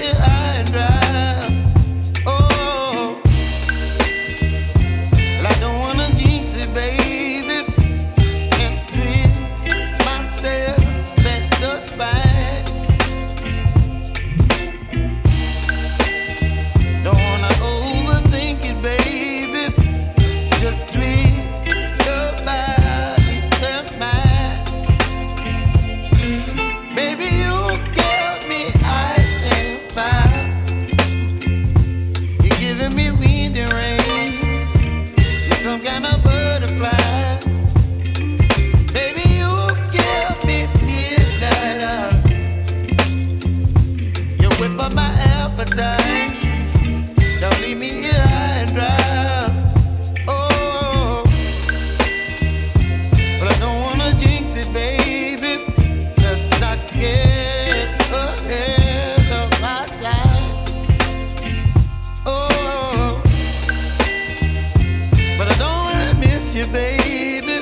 here high and dry. Oh, well, I don't wanna jinx it, baby, and twist myself at the spine. Don't wanna overthink it, baby. It's just twist your body and mine. Baby, you give me ice and fire. You're giving me wind and rain. You're some kind of butterfly. Baby, you give me midnight. You whip up my appetite. Don't leave me here high and dry. Oh, but I don't wanna jinx it, baby. Let's not get ahead of my time. Oh, but I don't wanna miss you, baby.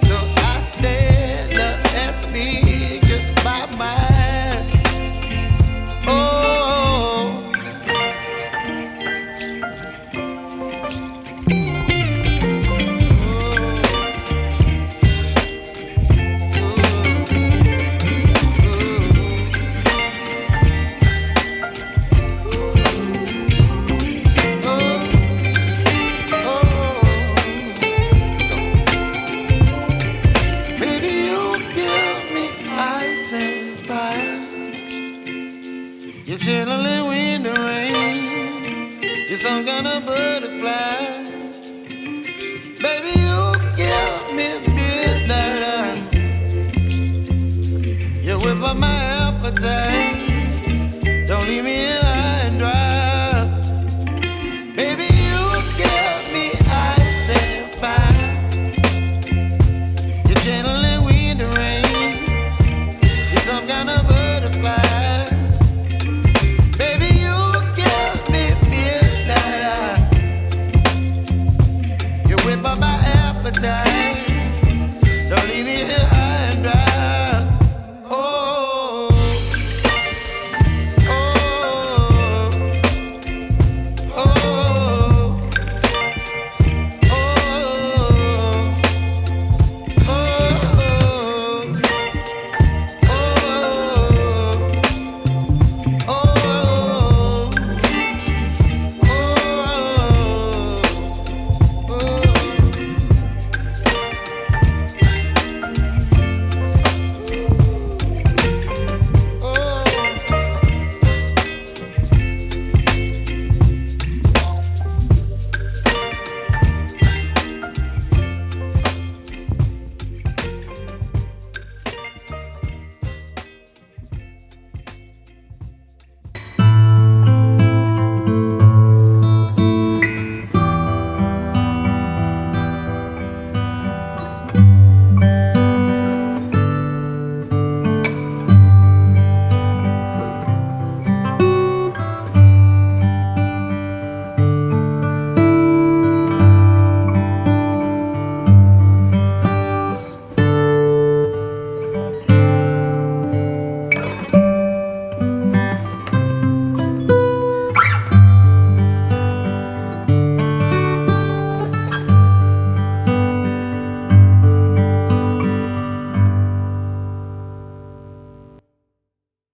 So I stand up and speak my mind. Oh. Baby, you give me ice and fire. You're chilling wind and rain. You're some kind of butterfly. Baby, you give me midnight. You whip up my appetite.